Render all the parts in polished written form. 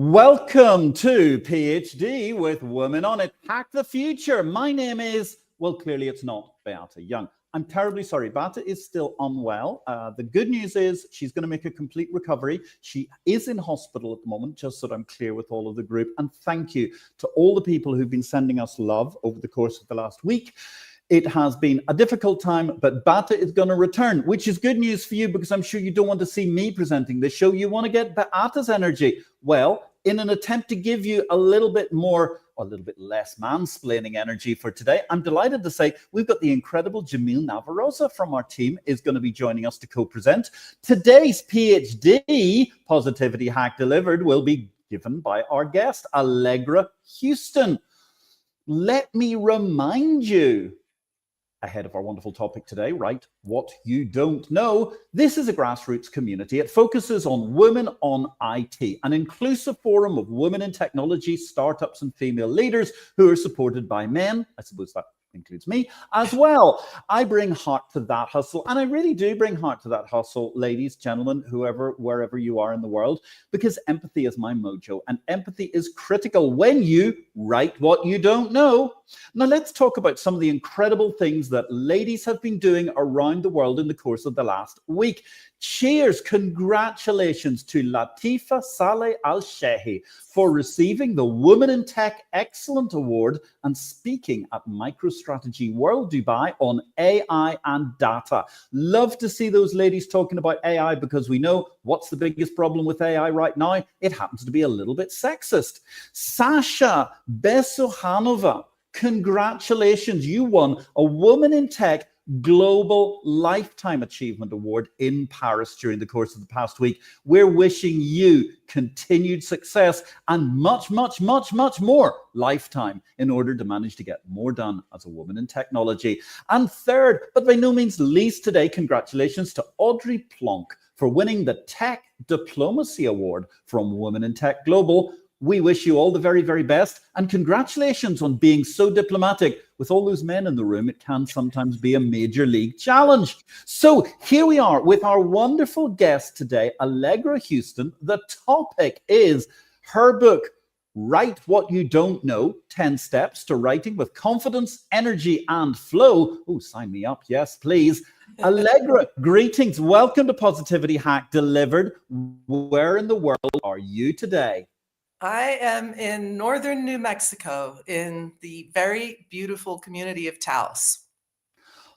Welcome to PhD with Women on It. Hack the Future. My name is, well, clearly it's not Beata Young. I'm terribly sorry. Beata is still unwell. The good news is she's going to make a complete recovery. She is in hospital at the moment, just so that I'm clear with all of the group. And thank you to all the people who've been sending us love over the course of the last week. It has been a difficult time, but Beata is going to return, which is good news for you because I'm sure you don't want to see me presenting this show. You want to get Beata's energy. Well, in an attempt to give you a little bit more, or a little bit less mansplaining energy for today, I'm delighted to say we've got the incredible Jamil Navarosa from our team is going to be joining us to co-present. Today's PhD, Positivity Hack Delivered, will be given by our guest, Allegra Houston. Let me remind you, ahead of our wonderful topic today, right? What you don't know. This is a grassroots community. It focuses on women on IT, an inclusive forum of women in technology, startups, and female leaders who are supported by men. I suppose that includes me as well. I bring heart to that hustle, and I really do bring heart to that hustle, ladies, gentlemen, whoever, wherever you are in the world, because empathy is my mojo, and empathy is critical when you write what you don't know. Now let's talk about some of the incredible things that ladies have been doing around the world in the course of the last week. Cheers, congratulations to Latifa Saleh Al-Shehi for receiving the Women in Tech Excellent Award and speaking at MicroStrategy World Dubai on AI and data. Love to see those ladies talking about AI because we know what's the biggest problem with AI right now? It happens to be a little bit sexist. Sasha Besohanova, congratulations, you won a Woman in Tech Global Lifetime Achievement Award in Paris during the course of the past week. We're wishing you continued success and much, much, much, much more lifetime in order to manage to get more done as a woman in technology. And third, but by no means least today, congratulations to Audrey Plonk for winning the Tech Diplomacy Award from Women in Tech Global. We wish you all the very, very best, and congratulations on being so diplomatic. With all those men in the room, it can sometimes be a major league challenge. So here we are with our wonderful guest today, Allegra Houston. The topic is her book, Write What You Don't Know, 10 Steps to Writing with Confidence, Energy, and Flow. Oh, sign me up. Yes, please. Allegra, greetings. Welcome to Positivity Hack Delivered. Where in the world are you today? I am in northern New Mexico in the very beautiful community of Taos.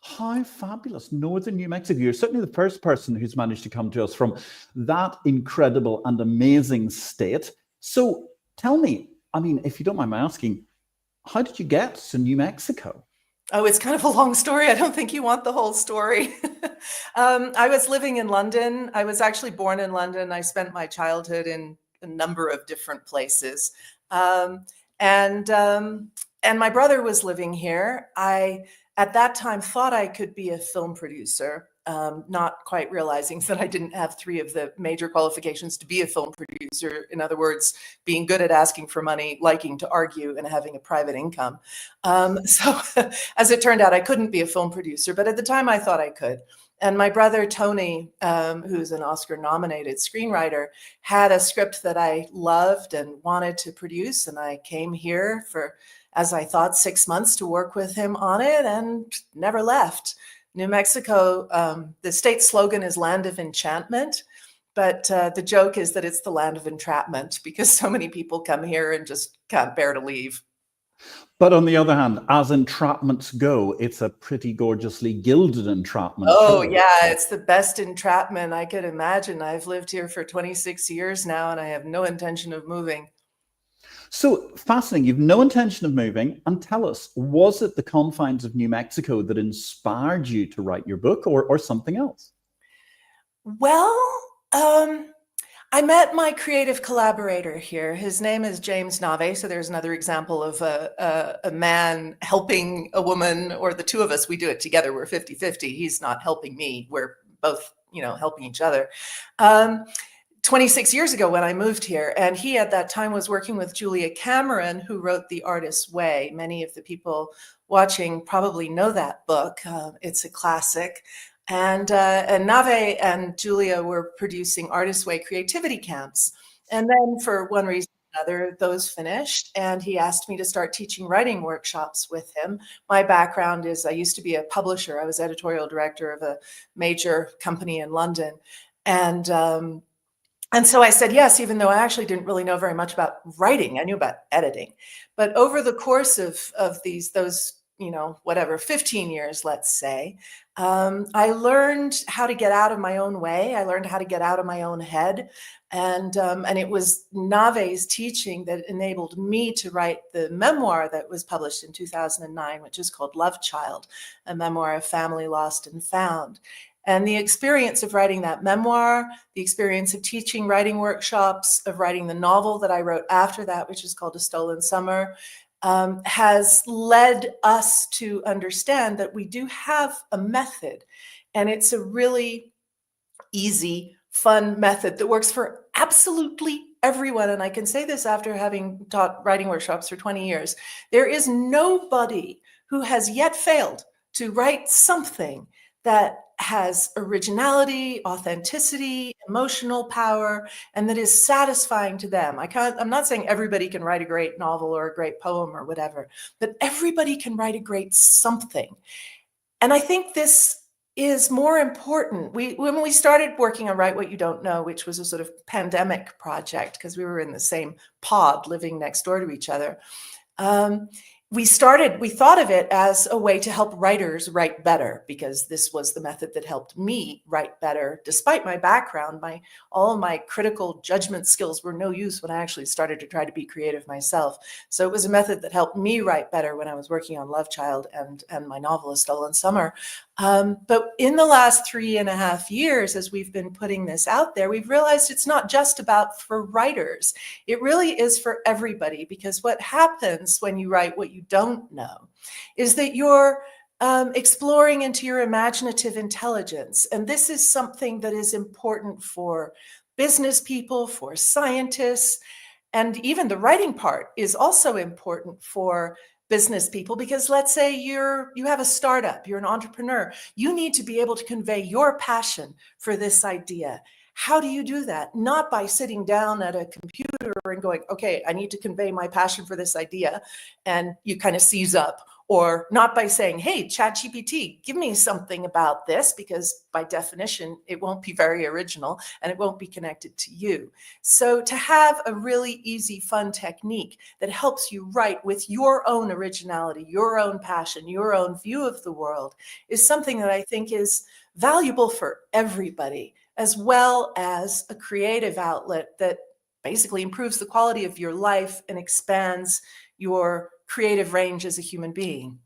How fabulous. Northern New Mexico. You're certainly the first person who's managed to come to us from that incredible and amazing state. So tell me, I mean, if you don't mind my asking, how did you get to New Mexico? Oh, it's kind of a long story. I don't think you want the whole story. I was living in London. I was actually born in London. I spent my childhood in a number of different places. And my brother was living here. I, at that time, thought I could be a film producer, not quite realizing that I didn't have three of the major qualifications to be a film producer. In other words, being good at asking for money, liking to argue, and having a private income. So as it turned out, I couldn't be a film producer, but at the time I thought I could. And my brother, Tony, who's an Oscar-nominated screenwriter, had a script that I loved and wanted to produce. And I came here for, as I thought, 6 months to work with him on it and never left. New Mexico, the state slogan is Land of Enchantment. But the joke is that it's the land of entrapment because so many people come here and just can't bear to leave. But on the other hand, as entrapments go, it's a pretty gorgeously gilded entrapment. Oh, yeah, it's the best entrapment I could imagine. I've lived here for 26 years now, and I have no intention of moving. So fascinating. You've no intention of moving. And tell us, was it the confines of New Mexico that inspired you to write your book or something else? Well, I met my creative collaborator here. His name is James Nave. So there's another example of a man helping a woman, or the two of us, we do it together. We're 50-50. He's not helping me. We're both, helping each other. 26 years ago when I moved here, and he at that time was working with Julia Cameron, who wrote The Artist's Way. Many of the people watching probably know that book. It's a classic. And Nave and Julia were producing Artist's Way creativity camps. And then for one reason or another, those finished, and he asked me to start teaching writing workshops with him. My background is I used to be a publisher. I was editorial director of a major company in London. And so I said yes, even though I actually didn't really know very much about writing. I knew about editing. But over the course of those, 15 years, let's say, I learned how to get out of my own way. I learned how to get out of my own head. And it was Nave's teaching that enabled me to write the memoir that was published in 2009, which is called Love Child, a memoir of family lost and found. And the experience of writing that memoir, the experience of teaching writing workshops, of writing the novel that I wrote after that, which is called A Stolen Summer, has led us to understand that we do have a method. And it's a really easy, fun method that works for absolutely everyone. And I can say this after having taught writing workshops for 20 years. There is nobody who has yet failed to write something that has originality, authenticity, emotional power, and that is satisfying to them. I'm not saying everybody can write a great novel or a great poem or whatever, but everybody can write a great something. And I think this is more important. When we started working on Write What You Don't Know, which was a sort of pandemic project, because we were in the same pod living next door to each other, we thought of it as a way to help writers write better, because this was the method that helped me write better. Despite my background, all of my critical judgment skills were no use when I actually started to try to be creative myself. So it was a method that helped me write better when I was working on Love Child and my novel, A Stolen Summer. But in the last 3.5 years, as we've been putting this out there, we've realized it's not just about for writers. It really is for everybody, because what happens when you write what you don't know is that you're exploring into your imaginative intelligence. And this is something that is important for business people, for scientists, and even the writing part is also important for business people, because let's say you have a startup, you're an entrepreneur, you need to be able to convey your passion for this idea. How do you do that? Not by sitting down at a computer and going, okay, I need to convey my passion for this idea, and you kind of seize up. Or not by saying, hey, ChatGPT, give me something about this, because by definition, it won't be very original and it won't be connected to you. So to have a really easy, fun technique that helps you write with your own originality, your own passion, your own view of the world is something that I think is valuable for everybody, as well as a creative outlet that basically improves the quality of your life and expands your creative range as a human being.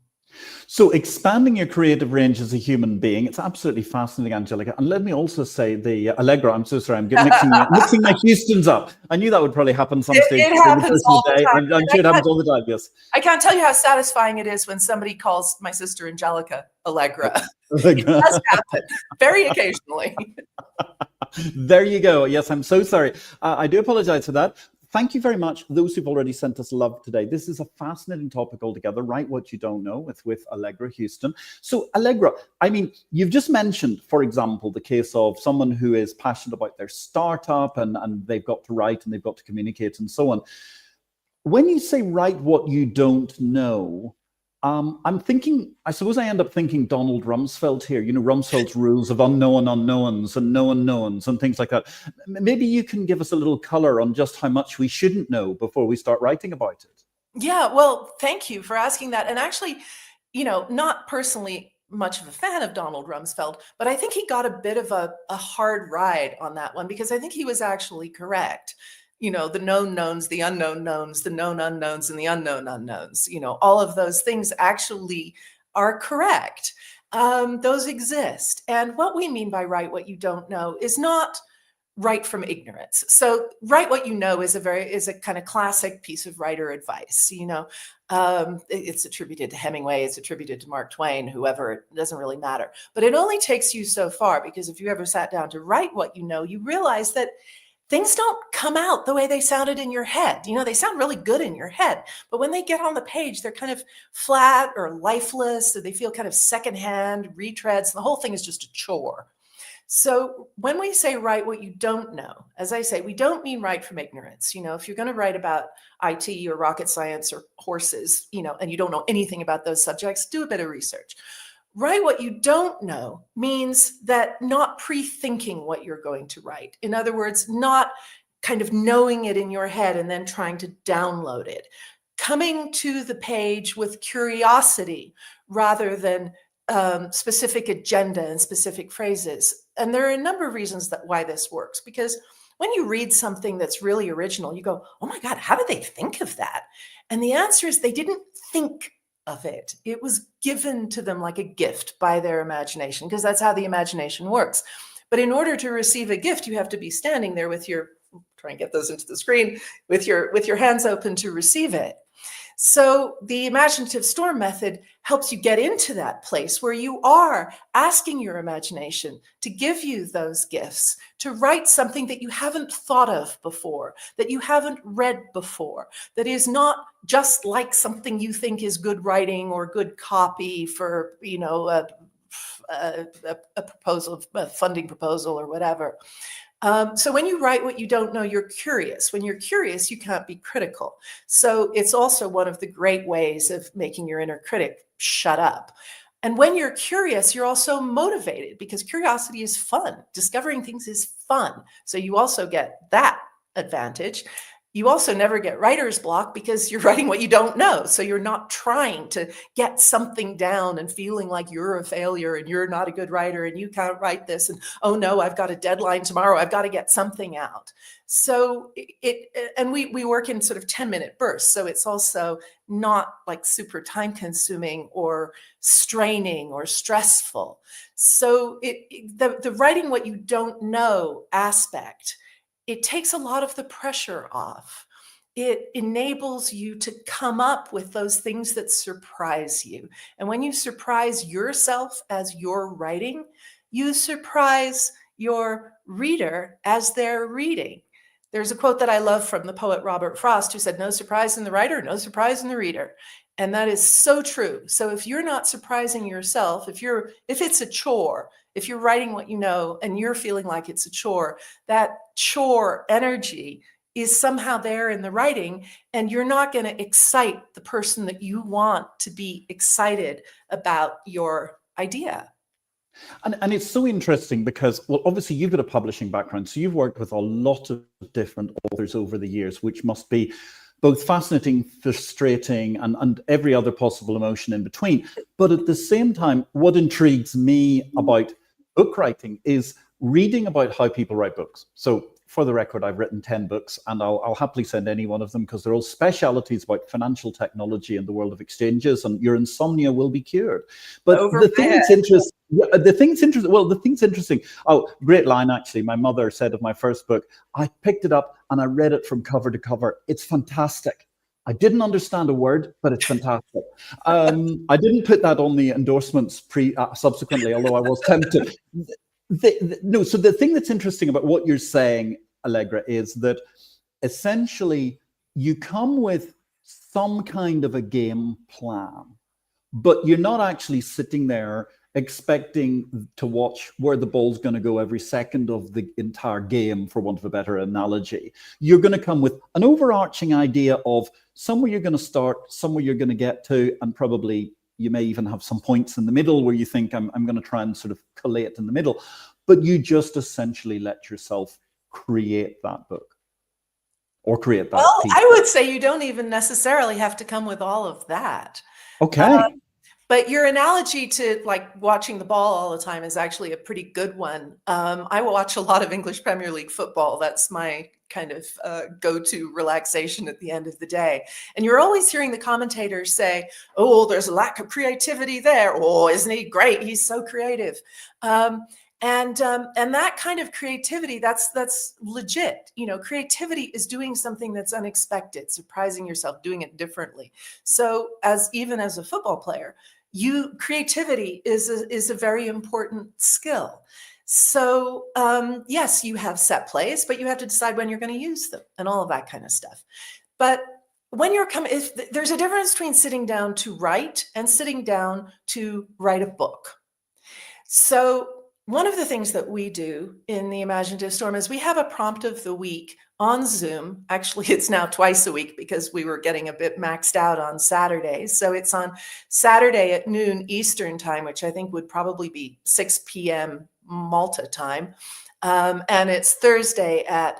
So expanding your creative range as a human being, it's absolutely fascinating, Angelica. And let me also say the Allegra, I'm so sorry, I'm mixing my Houstons up. I knew that would probably happen some stage. It happens all the time. I'm sure it happens all the time, yes. I can't tell you how satisfying it is when somebody calls my sister Angelica Allegra. It does happen, very occasionally. There you go. Yes, I'm so sorry. I do apologize for that. Thank you very much, those who've already sent us love today. This is a fascinating topic altogether, Write What You Don't Know with Allegra Houston. So Allegra, I mean, you've just mentioned, for example, the case of someone who is passionate about their startup and they've got to write and they've got to communicate and so on. When you say write what you don't know, I'm thinking, I suppose I end up thinking Donald Rumsfeld here, Rumsfeld's rules of unknown unknowns and known knowns and things like that. Maybe you can give us a little color on just how much we shouldn't know before we start writing about it. Yeah, well, thank you for asking that. And actually, not personally much of a fan of Donald Rumsfeld, but I think he got a bit of a hard ride on that one, because I think he was actually correct. The known knowns, the unknown knowns, the known unknowns, and the unknown unknowns, all of those things actually are correct. Those exist. And what we mean by write what you don't know is not write from ignorance. So write what you know is a kind of classic piece of writer advice. It's attributed to Hemingway, it's attributed to Mark Twain, whoever, it doesn't really matter. But it only takes you so far, because if you ever sat down to write what you know, you realize that things don't come out the way they sounded in your head. They sound really good in your head, but when they get on the page, they're kind of flat or lifeless, or they feel kind of secondhand retreads. The whole thing is just a chore. So when we say write what you don't know, as I say, we don't mean write from ignorance. If you're going to write about IT or rocket science or horses, and you don't know anything about those subjects, do a bit of research. Write what you don't know means that not pre-thinking what you're going to write. In other words, not kind of knowing it in your head and then trying to download it. Coming to the page with curiosity rather than specific agenda and specific phrases. And there are a number of reasons why this works, because when you read something that's really original, you go, oh my God, how did they think of that? And the answer is they didn't think of it. It was given to them like a gift by their imagination, because that's how the imagination works. But in order to receive a gift, you have to be standing there with your, try and get those into the screen, with your hands open to receive it. So the Imaginative Storm method helps you get into that place where you are asking your imagination to give you those gifts, to write something that you haven't thought of before, that you haven't read before, that is not just like something you think is good writing or good copy for, a proposal, a funding proposal or whatever. So when you write what you don't know, you're curious. When you're curious, you can't be critical. So it's also one of the great ways of making your inner critic shut up. And when you're curious, you're also motivated, because curiosity is fun. Discovering things is fun. So you also get that advantage. You also never get writer's block because you're writing what you don't know. So you're not trying to get something down and feeling like you're a failure and you're not a good writer and you can't write this. And, oh no, I've got a deadline tomorrow. I've got to get something out. So we work in sort of 10-minute bursts. So it's also not like super time consuming or straining or stressful. So the writing what you don't know aspect, it takes a lot of the pressure off. It enables you to come up with those things that surprise you. And when you surprise yourself as you're writing, you surprise your reader as they're reading. There's a quote that I love from the poet Robert Frost, who said, "No surprise in the writer, no surprise in the reader." And that is so true. So if you're not surprising yourself, if it's a chore, if you're writing what you know and you're feeling like it's a chore, that chore energy is somehow there in the writing, and you're not going to excite the person that you want to be excited about your idea. And it's so interesting because, well, obviously you've got a publishing background, so you've worked with a lot of different authors over the years, which must be both fascinating, frustrating, and every other possible emotion in between. But at the same time, what intrigues me about book writing is reading about how people write books. So for the record, I've written 10 books, and I'll happily send any one of them, because they're all specialities about financial technology and the world of exchanges, and your insomnia will be cured. But the thing that's interesting, oh, great line actually. My mother said of my first book, I picked it up and I read it from cover to cover. It's fantastic. I didn't understand a word, but it's fantastic. I didn't put that on the endorsements subsequently, although I was tempted. So the thing that's interesting about what you're saying, Allegra, is that essentially you come with some kind of a game plan, but you're not actually sitting there expecting to watch where the ball's going to go every second of the entire game, for want of a better analogy. You're going to come with an overarching idea of somewhere you're going to start, somewhere you're going to get to, and probably you may even have some points in the middle where you think I'm going to try and sort of collate in the middle, but you just essentially let yourself create that book or create that piece. I would say you don't even necessarily have to come with all of that. Okay. But your analogy to like watching the ball all the time is actually a pretty good one. I watch a lot of English Premier League football. That's my kind of go-to relaxation at the end of the day. And you're always hearing the commentators say, oh, there's a lack of creativity there. Oh, isn't he great? He's so creative. And that kind of creativity, that's legit. Creativity is doing something that's unexpected, surprising yourself, doing it differently. So even as a football player, creativity is a very important skill. So yes, you have set plays, but you have to decide when you're going to use them and all of that kind of stuff. But when there's a difference between sitting down to write and sitting down to write a book. So One of the things that we do in the Imaginative Storm is we have a prompt of the week on Zoom. Actually, it's now twice a week because we were getting a bit maxed out on Saturdays. So it's on Saturday at noon Eastern time, which I think would probably be 6 p.m. Malta time. And it's Thursday at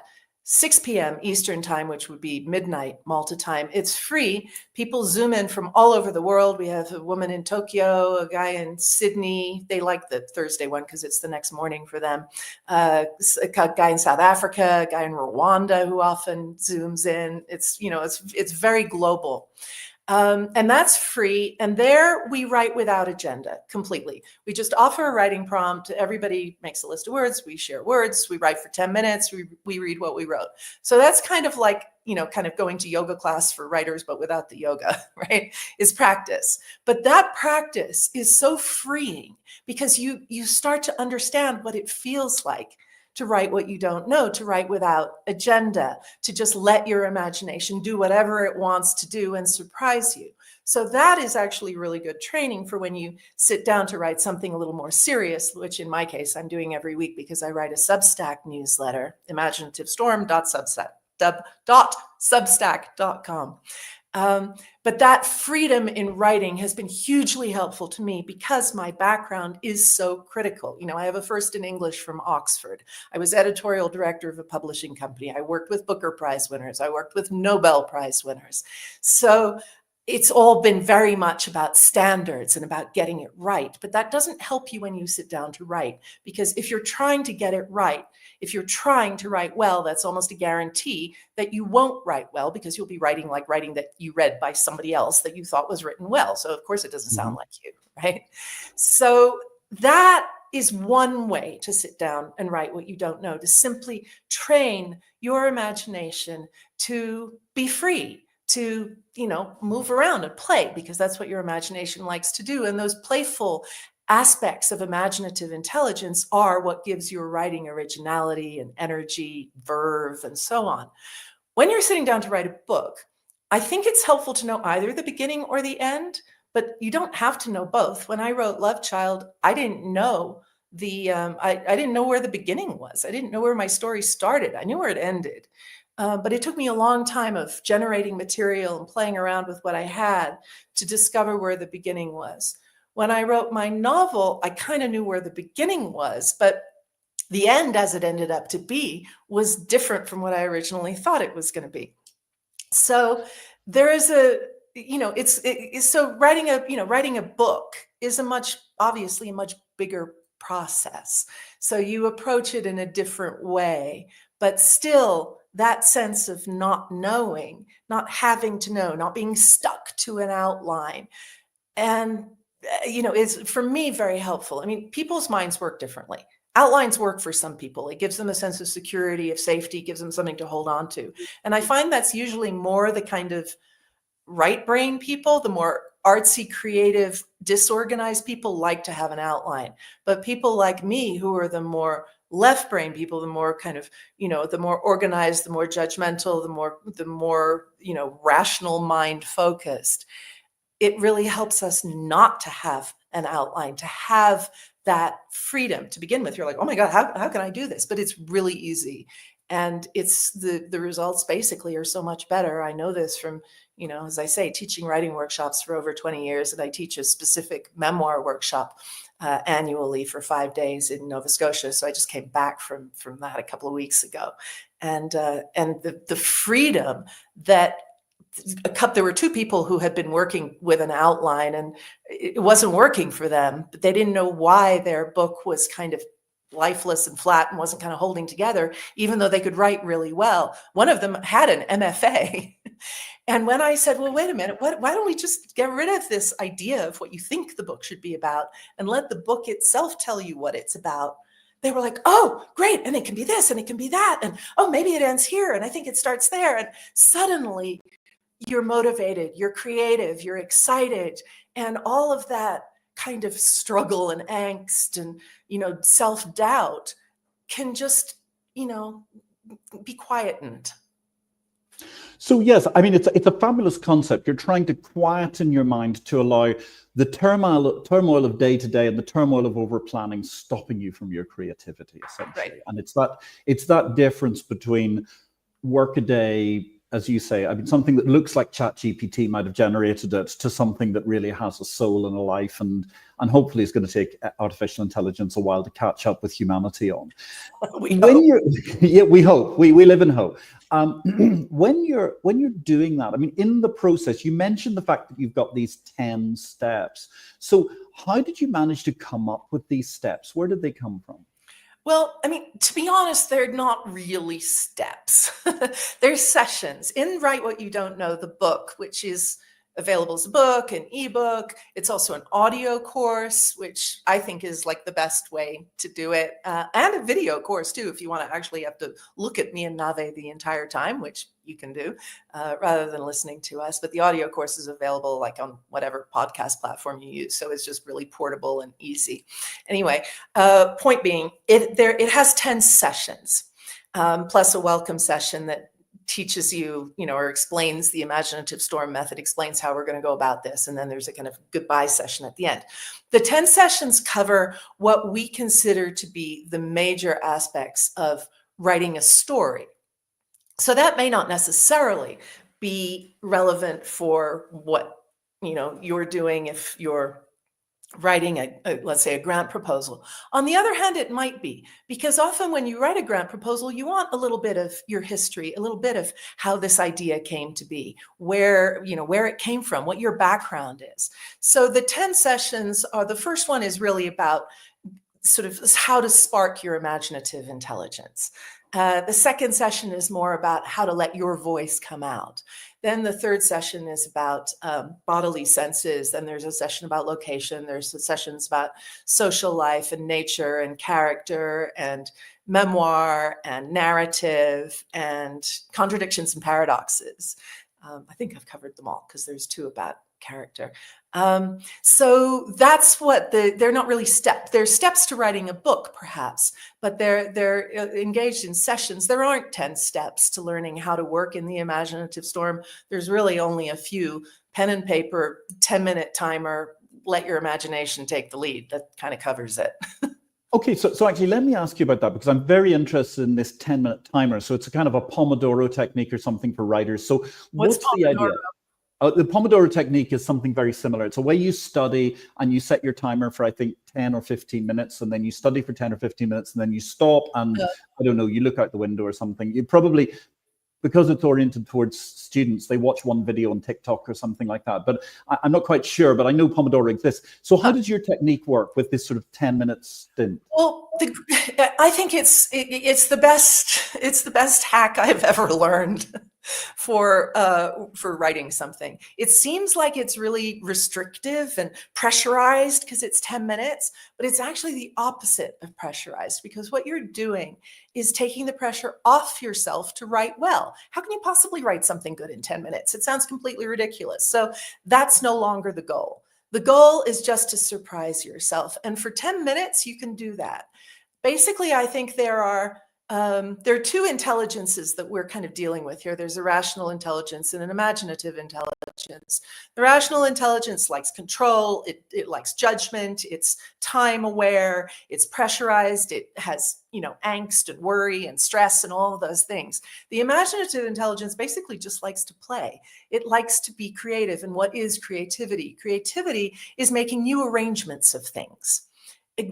6 p.m. Eastern time, which would be midnight Malta time. It's free. People Zoom in from all over the world. We have a woman in Tokyo, a guy in Sydney. They like the Thursday one because it's the next morning for them. A guy in South Africa, a guy in Rwanda who often Zooms in. It's very global. And that's free. And there we write without agenda completely. We just offer a writing prompt. Everybody makes a list of words. We share words. We write for 10 minutes. We read what we wrote. So that's kind of like, kind of going to yoga class for writers, but without the yoga, right? Is practice. But that practice is so freeing because you start to understand what it feels like to write what you don't know, to write without agenda, to just let your imagination do whatever it wants to do and surprise you. So that is actually really good training for when you sit down to write something a little more serious, which in my case, I'm doing every week because I write a Substack newsletter, imaginativestorm.substack.com. But that freedom in writing has been hugely helpful to me because my background is so critical. I have a first in English from Oxford. I was editorial director of a publishing company. I worked with Booker Prize winners. I worked with Nobel Prize winners. So it's all been very much about standards and about getting it right. But that doesn't help you when you sit down to write, because if you're trying to get it right, if you're trying to write well, that's almost a guarantee that you won't write well because you'll be writing like writing that you read by somebody else that you thought was written well. So of course it doesn't sound like you, right? So that is one way to sit down and write what you don't know, to simply train your imagination to be free, to, move around and play, because that's what your imagination likes to do. And those playful aspects of imaginative intelligence are what gives your writing originality and energy, verve, and so on. When you're sitting down to write a book, I think it's helpful to know either the beginning or the end, but you don't have to know both. When I wrote Love Child, I didn't know I didn't know where the beginning was. I didn't know where my story started. I knew where it ended. But it took me a long time of generating material and playing around with what I had to discover where the beginning was. When I wrote my novel, I kind of knew where the beginning was, but the end, as it ended up to be, was different from what I originally thought it was going to be. So there is so writing a book is obviously a much bigger process. So you approach it in a different way, but still that sense of not knowing, not having to know, not being stuck to an outline. And, is for me very helpful. I mean, people's minds work differently. Outlines work for some people. It gives them a sense of security, of safety, gives them something to hold on to. And I find that's usually more the kind of right brain people, the more artsy, creative, disorganized people like to have an outline. But people like me, who are the more left brain people, the more kind of, the more organized, the more judgmental, the more, rational mind focused, it really helps us not to have an outline, to have that freedom to begin with. You're like, oh my God, how can I do this? But it's really easy. And it's the results basically are so much better. I know this from, as I say, teaching writing workshops for over 20 years. And I teach a specific memoir workshop annually for 5 days in Nova Scotia. So I just came back from that a couple of weeks ago. And the freedom that there were two people who had been working with an outline and it wasn't working for them, but they didn't know why their book was kind of lifeless and flat and wasn't kind of holding together, even though they could write really well. One of them had an MFA. And when I said, well, wait a minute, why don't we just get rid of this idea of what you think the book should be about and let the book itself tell you what it's about? They were like, oh, great. And it can be this and it can be that. And oh, maybe it ends here. And I think it starts there. And suddenly you're motivated, you're creative, you're excited, and all of that kind of struggle and angst and, self-doubt can just, be quietened. So yes, I mean it's a fabulous concept. You're trying to quieten your mind to allow the turmoil of day to day and the turmoil of over planning stopping you from your creativity, Right. essentially. And it's that difference between work a day, as you say, I mean, something that looks like ChatGPT might have generated it, to something that really has a soul and a life, and hopefully is going to take artificial intelligence a while to catch up with humanity on. We When hope. you're, yeah, we hope, we live in hope. When you're doing that, I mean, in the process, you mentioned the fact that you've got these 10 steps. So how did you manage to come up with these steps? Where did they come from? Well, I mean, to be honest, they're not really steps. They're sessions. In Write What You Don't Know, the book, which is available as a book, an ebook. It's also an audio course, which I think is like the best way to do it, and a video course too, if you want to actually have to look at me and Nave the entire time, which you can do rather than listening to us. But the audio course is available like on whatever podcast platform you use, so it's just really portable and easy. Anyway, point being, it has 10 sessions, plus a welcome session that teaches you, or explains the Imaginative Storm method, explains how we're going to go about this. And then there's a kind of goodbye session at the end. The 10 sessions cover what we consider to be the major aspects of writing a story. So that may not necessarily be relevant for what, you're doing if you're writing let's say a grant proposal. On the other hand, it might be, because often when you write a grant proposal, you want a little bit of your history, a little bit of how this idea came to be, where it came from, what your background is. So the 10 sessions are, the first one is really about sort of how to spark your imaginative intelligence. The second session is more about how to let your voice come out. Then the third session is about bodily senses. Then there's a session about location. There's sessions about social life and nature and character and memoir and narrative and contradictions and paradoxes. I think I've covered them all because there's 2 about character. So that's what they're not really steps. They're steps to writing a book, perhaps, but they're engaged in sessions. There aren't 10 steps to learning how to work in the Imaginative Storm. There's really only a few: pen and paper, 10-minute timer, let your imagination take the lead. That kind of covers it. Okay, so actually, let me ask you about that, because I'm very interested in this 10-minute timer. So it's a kind of a Pomodoro technique or something for writers. So what's the idea? The Pomodoro technique is something very similar. It's a way you study and you set your timer for, I think, 10 or 15 minutes, and then you study for 10 or 15 minutes, and then you stop and, I don't know, you look out the window or something. You probably, because it's oriented towards students, they watch one video on TikTok or something like that. But I'm not quite sure, but I know Pomodoro exists. So how does your technique work with this sort of 10-minute stint? Well, I think it's the best hack I've ever learned for writing something. It seems like it's really restrictive and pressurized because it's 10 minutes, but it's actually the opposite of pressurized, because what you're doing is taking the pressure off yourself to write well. How can you possibly write something good in 10 minutes? It sounds completely ridiculous. So that's no longer the goal. The goal is just to surprise yourself. And for 10 minutes, you can do that. Basically, I think there are 2 intelligences that we're kind of dealing with here. There's a rational intelligence and an imaginative intelligence. The rational intelligence likes control. It likes judgment. It's time aware. It's pressurized. It has, angst and worry and stress and all of those things. The imaginative intelligence basically just likes to play. It likes to be creative. And what is creativity? Creativity is making new arrangements of things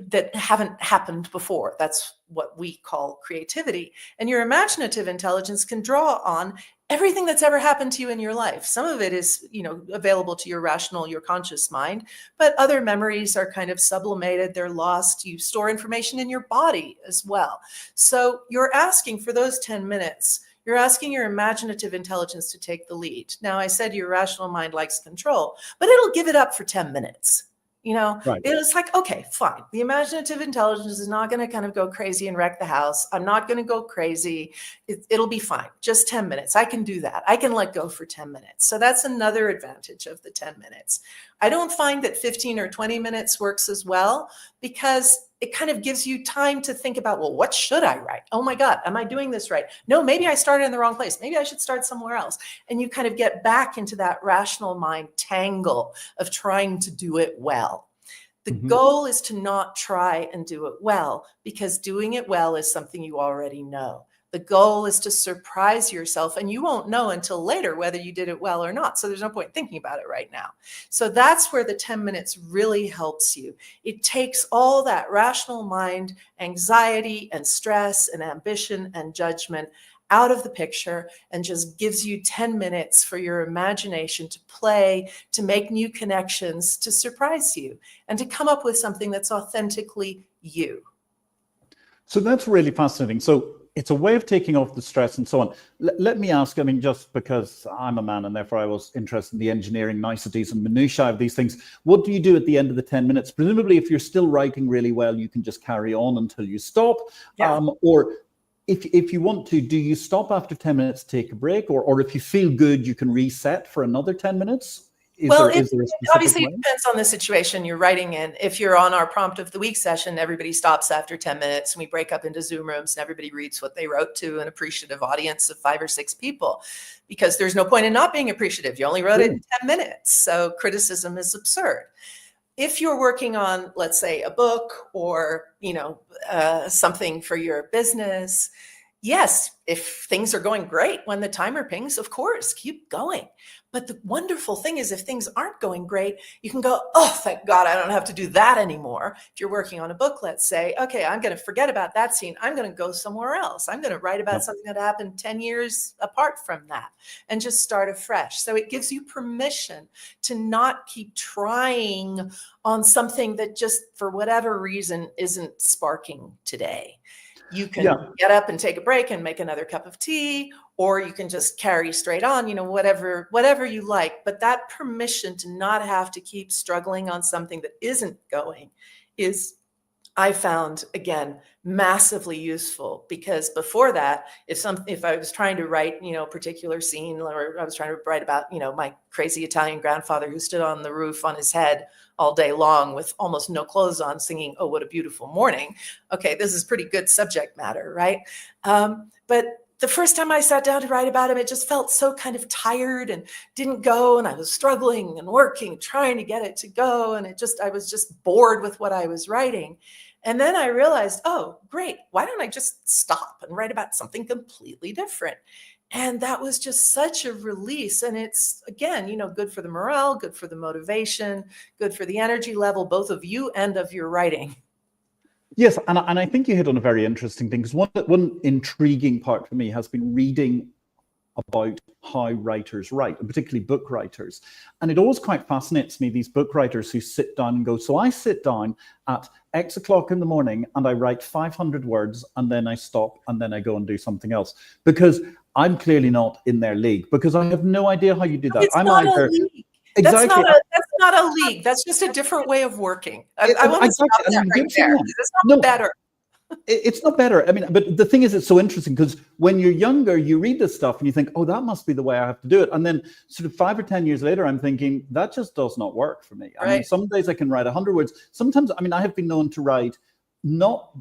that haven't happened before. That's what we call creativity. And your imaginative intelligence can draw on everything that's ever happened to you in your life. Some of it is, available to your rational, your conscious mind, but other memories are kind of sublimated, they're lost. You store information in your body as well. So you're asking for those 10 minutes, you're asking your imaginative intelligence to take the lead. Now, I said your rational mind likes control, but it'll give it up for 10 minutes. Right. It's like, okay, fine. The imaginative intelligence is not going to kind of go crazy and wreck the house. I'm not going to go crazy. It'll be fine. Just 10 minutes. I can do that. I can let go for 10 minutes. So that's another advantage of the 10 minutes. I don't find that 15 or 20 minutes works as well, because it kind of gives you time to think about, well, what should I write? Oh my God, am I doing this right? No, maybe I started in the wrong place. Maybe I should start somewhere else. And you kind of get back into that rational mind tangle of trying to do it well. The goal is to not try and do it well, because doing it well is something you already know. The goal is to surprise yourself, and you won't know until later whether you did it well or not. So there's no point thinking about it right now. So that's where the 10 minutes really helps you. It takes all that rational mind, anxiety and stress and ambition and judgment out of the picture and just gives you 10 minutes for your imagination to play, to make new connections, to surprise you, and to come up with something that's authentically you. So that's really fascinating. So it's a way of taking off the stress and so on. Let me ask, I mean, just because I'm a man and therefore I was interested in the engineering niceties and minutiae of these things, what do you do at the end of the 10 minutes? Presumably, if you're still writing really well, you can just carry on until you stop. Yeah. Or if you want to, do you stop after 10 minutes, take a break? Or if you feel good, you can reset for another 10 minutes? Is there a specific obviously way? It depends on the situation you're writing in. If you're on our prompt of the week session, everybody stops after 10 minutes and we break up into Zoom rooms and everybody reads what they wrote to an appreciative audience of 5 or 6 people, because there's no point in not being appreciative. You only wrote it in 10 minutes. So criticism is absurd. If you're working on, let's say, a book or, something for your business, yes, if things are going great when the timer pings, of course, keep going. But the wonderful thing is, if things aren't going great, you can go, oh, thank God, I don't have to do that anymore. If you're working on a book, let's say, okay, I'm going to forget about that scene. I'm going to go somewhere else. I'm going to write about something that happened 10 years apart from that and just start afresh. So it gives you permission to not keep trying on something that just, for whatever reason, isn't sparking today. You can get up and take a break and make another cup of tea, or you can just carry straight on, whatever you like. But that permission to not have to keep struggling on something that isn't going is, I found, again, massively useful. Because before that, if I was trying to write, a particular scene, or I was trying to write about, my crazy Italian grandfather who stood on the roof on his head all day long with almost no clothes on, singing, "Oh, what a beautiful morning." Okay, this is pretty good subject matter, right? But the first time I sat down to write about him, it just felt so kind of tired and didn't go. And I was struggling and working, trying to get it to go. And I was just bored with what I was writing. And then I realized, oh, great. Why don't I just stop and write about something completely different? And that was just such a release. And it's, again, good for the morale, good for the motivation, good for the energy level, both of you and of your writing. Yes, and I think you hit on a very interesting thing, because one intriguing part for me has been reading about how writers write, and particularly book writers. And it always quite fascinates me, these book writers who sit down and go, so I sit down at X o'clock in the morning and I write 500 words and then I stop and then I go and do something else. Because I'm clearly not in their league, because I have no idea how you do that. It's not a league. Exactly. That's not a league. That's just a different way of working. I want to stop that right there. It's not better. It's not better. I mean, but the thing is, it's so interesting, because when you're younger, you read this stuff and you think, oh, that must be the way I have to do it. And then sort of 5 or 10 years later, I'm thinking, that just does not work for me. I mean, some days I can write 100 words. Sometimes, I mean, I have been known to write not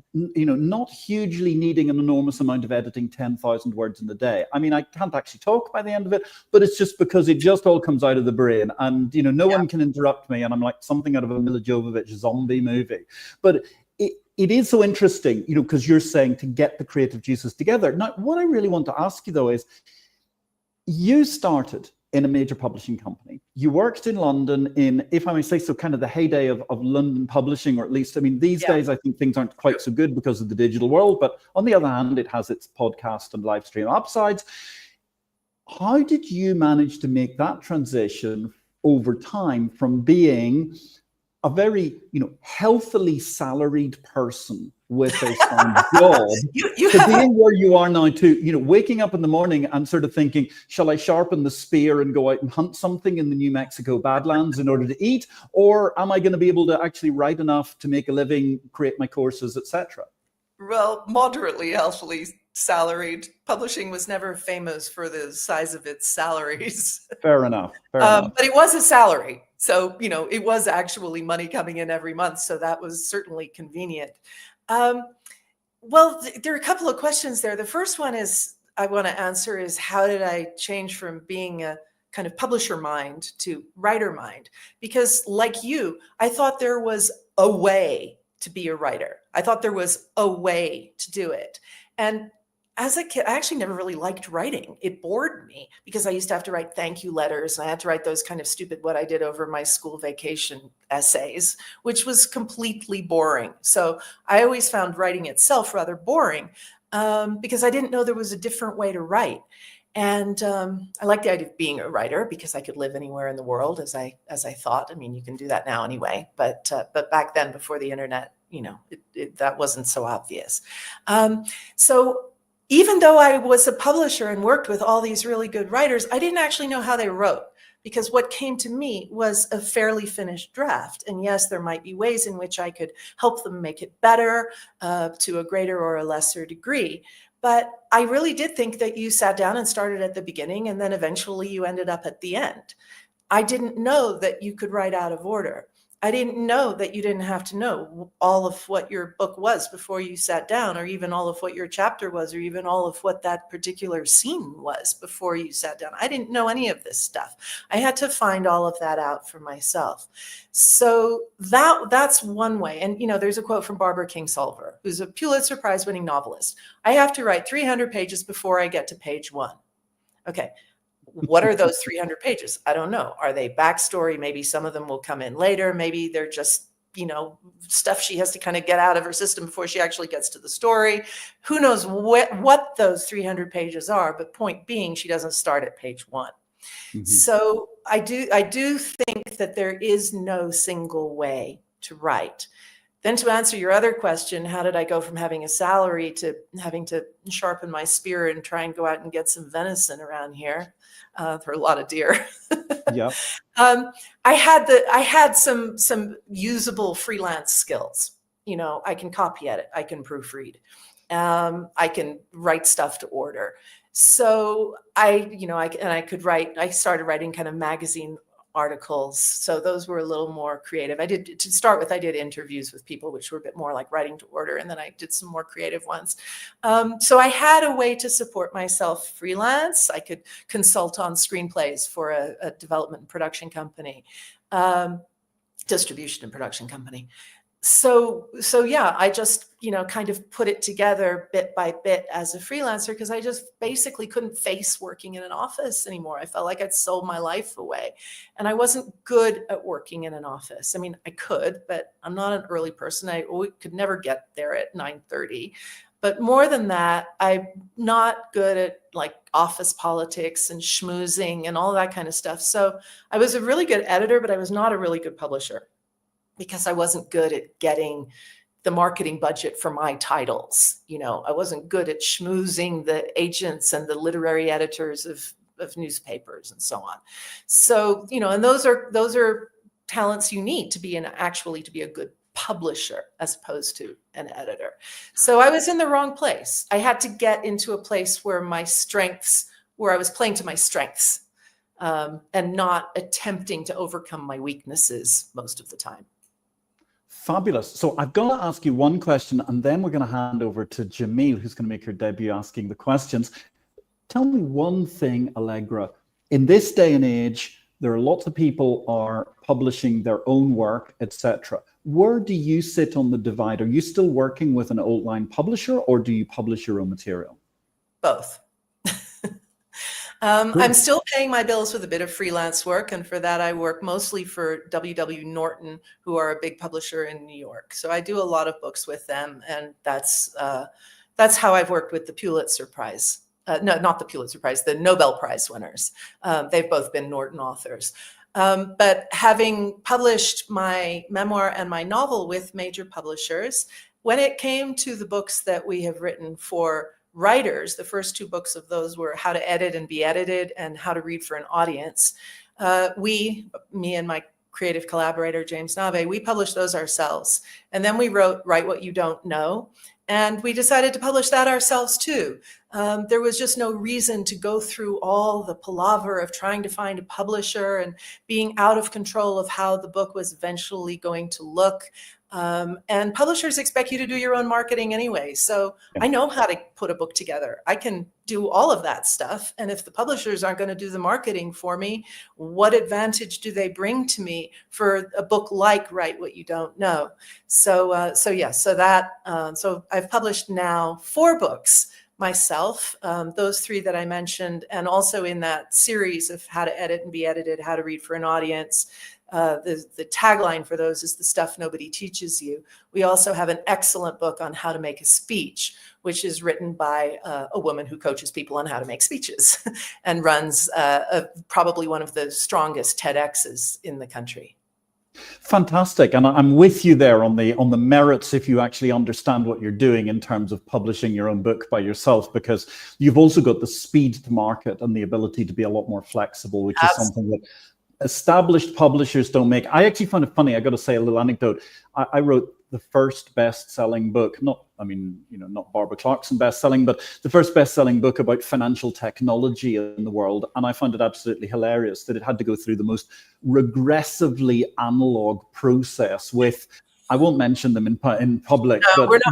hugely needing an enormous amount of editing, 10,000 words in a day. I mean, I can't actually talk by the end of it, but it's just because it just all comes out of the brain, and no one can interrupt me, and I'm like something out of a Mila Jovovich zombie movie. But it is so interesting, because you're saying to get the creative juices together. Now, what I really want to ask you though is, you started in a major publishing company. You worked in London in, if I may say so, kind of the heyday of London publishing, or at least, I mean, these days, I think things aren't quite so good because of the digital world, but on the other hand, it has its podcast and live stream upsides. How did you manage to make that transition over time from being a very, healthily salaried person with a sound job to being where you are now, to, waking up in the morning and sort of thinking, shall I sharpen the spear and go out and hunt something in the New Mexico Badlands in order to eat? Or am I going to be able to actually write enough to make a living, create my courses, etc.? Well, moderately healthily salaried. Publishing was never famous for the size of its salaries. Fair enough. But it was a salary. So, it was actually money coming in every month. So that was certainly convenient. Well, there are a couple of questions there. The first one is I want to answer is how did I change from being a kind of publisher mind to writer mind? Because like you, I thought there was a way to be a writer. I thought there was a way to do it. And as a kid, I actually never really liked writing. It bored me because I used to have to write thank you letters, and I had to write those kind of stupid what I did over my school vacation essays, which was completely boring. So I always found writing itself rather boring because I didn't know there was a different way to write. And I like the idea of being a writer because I could live anywhere in the world as I thought. I mean, you can do that now anyway, but back then, before the internet, that wasn't so obvious. So even though I was a publisher and worked with all these really good writers, I didn't actually know how they wrote, because what came to me was a fairly finished draft. And yes, there might be ways in which I could help them make it better to a greater or a lesser degree. But I really did think that you sat down and started at the beginning, and then eventually you ended up at the end. I didn't know that you could write out of order. I didn't know that you didn't have to know all of what your book was before you sat down, or even all of what your chapter was, or even all of what that particular scene was before you sat down. I didn't know any of this stuff. I had to find all of that out for myself. So that's one way. And, there's a quote from Barbara Kingsolver, who's a Pulitzer Prize winning novelist. I have to write 300 pages before I get to page 1. Okay. What are those 300 pages? I don't know. Are they backstory? Maybe some of them will come in later. Maybe they're just, stuff she has to kind of get out of her system before she actually gets to the story. Who knows what those 300 pages are, but point being, she doesn't start at page 1. Mm-hmm. So I do think that there is no single way to write. Then to answer your other question, how did I go from having a salary to having to sharpen my spear and try and go out and get some venison around here? There are a lot of deer. Yeah. I had some usable freelance skills. I can copy edit, I can proofread, I can write stuff to order. So I could write. I started writing kind of magazine articles. So those were a little more creative. I did interviews with people, which were a bit more like writing to order. And then I did some more creative ones. So I had a way to support myself freelance. I could consult on screenplays for a development and production company, distribution and production company. So yeah, I just, kind of put it together bit by bit as a freelancer, because I just basically couldn't face working in an office anymore. I felt like I'd sold my life away, and I wasn't good at working in an office. I mean, I could, but I'm not an early person. I could never get there at 9:30. But more than that, I'm not good at like office politics and schmoozing and all that kind of stuff. So I was a really good editor, but I was not a really good publisher, because I wasn't good at getting the marketing budget for my titles. I wasn't good at schmoozing the agents and the literary editors of newspapers and so on. So, and those are talents you need to be to be a good publisher as opposed to an editor. So I was in the wrong place. I had to get into a place where I was playing to my strengths, and not attempting to overcome my weaknesses most of the time. Fabulous. So I've got to ask you one question, and then we're going to hand over to Jamil, who's going to make her debut asking the questions. Tell me one thing, Allegra. In this day and age, there are lots of people are publishing their own work, etc. Where do you sit on the divide? Are you still working with an old line publisher, or do you publish your own material? Both. I'm still paying my bills with a bit of freelance work, and for that I work mostly for W.W. Norton, who are a big publisher in New York. So I do a lot of books with them, and that's how I've worked with the Pulitzer Prize. No, not the Pulitzer Prize, the Nobel Prize winners. They've both been Norton authors. But having published my memoir and my novel with major publishers, when it came to the books that we have written for writers, the first 2 books of those were How to Edit and Be Edited and How to Read for an Audience. Me and my creative collaborator, James Nave, we published those ourselves. And then we wrote Write What You Don't Know. And we decided to publish that ourselves too. There was just no reason to go through all the palaver of trying to find a publisher and being out of control of how the book was eventually going to look. And publishers expect you to do your own marketing anyway. So I know how to put a book together. I can do all of that stuff. And if the publishers aren't going to do the marketing for me, what advantage do they bring to me for a book like Write What You Don't Know? So I've published now 4 books myself, those 3 that I mentioned, and also in that series of how to edit and be edited, how to read for an audience. The tagline for those is the stuff nobody teaches you. We also have an excellent book on how to make a speech, which is written by a woman who coaches people on how to make speeches and runs probably one of the strongest TEDx's in the country. Fantastic. And I'm with you there on the merits if you actually understand what you're doing in terms of publishing your own book by yourself, because you've also got the speed to market and the ability to be a lot more flexible, which is something that established publishers don't make. I actually find it funny. I got to say a little anecdote. I wrote the first best-selling book, not Barbara Clarkson best-selling, but the first best-selling book about financial technology in the world. And I found it absolutely hilarious that it had to go through the most regressively analog process with, I won't mention them in public, no, but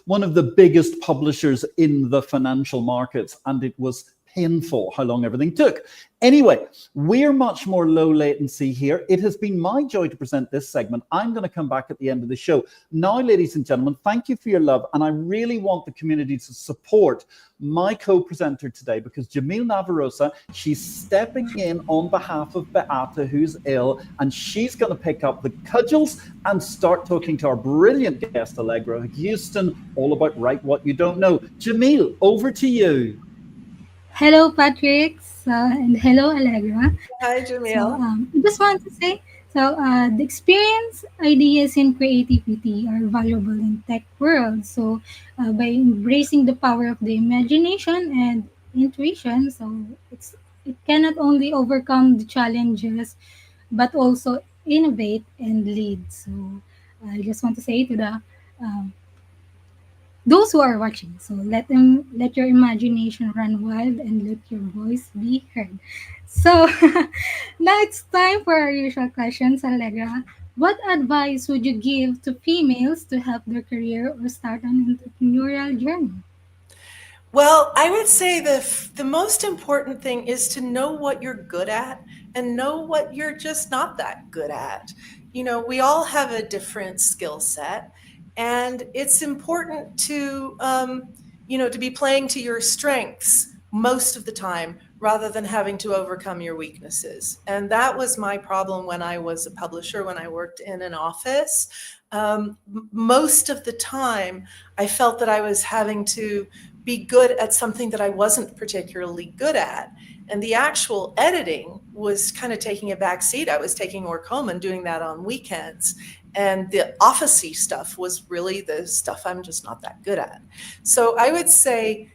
one of the biggest publishers in the financial markets, and it was painful how long everything took. Anyway, we're much more low latency here. It has been my joy to present this segment. I'm going to come back at the end of the show. Now, ladies and gentlemen, thank you for your love. And I really want the community to support my co-presenter today, because Jamil Navarroza, she's stepping in on behalf of Beata, who's ill, and she's going to pick up the cudgels and start talking to our brilliant guest, Allegra Houston, all about Write What You Don't Know. Jamil, over to you. Hello, Patrick, and hello, Allegra. Hi, Jamil. So, I just want to say, the experience, ideas, and creativity are valuable in tech world. So, by embracing the power of the imagination and intuition, it can not only overcome the challenges, but also innovate and lead. So, I just want to say to the those who are watching. So let your imagination run wild and let your voice be heard. So now it's time for our usual questions, Allegra. What advice would you give to females to help their career or start an entrepreneurial journey? Well, I would say the most important thing is to know what you're good at and know what you're just not that good at. We all have a different skill set. And it's important to, to be playing to your strengths most of the time, rather than having to overcome your weaknesses. And that was my problem when I was a publisher, when I worked in an office. Most of the time, I felt that I was having to be good at something that I wasn't particularly good at. And the actual editing was kind of taking a back seat. I was taking work home and doing that on weekends. And the office-y stuff was really the stuff I'm just not that good at. So I would say,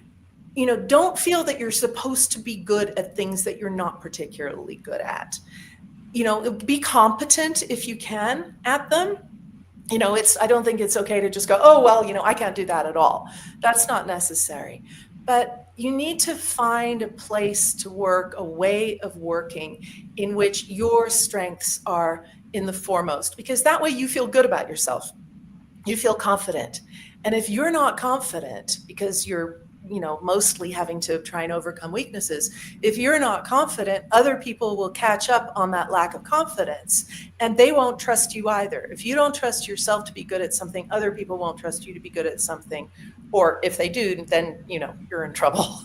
don't feel that you're supposed to be good at things that you're not particularly good at. Be competent if you can at them. I don't think it's okay to just go, oh, well, I can't do that at all. That's not necessary. But you need to find a place to work, a way of working in which your strengths are in the foremost, because that way you feel good about yourself. You feel confident. And if you're not confident because you're, mostly having to try and overcome weaknesses, if you're not confident, other people will catch up on that lack of confidence and they won't trust you either. If you don't trust yourself to be good at something, other people won't trust you to be good at something. Or if they do, then, you're in trouble.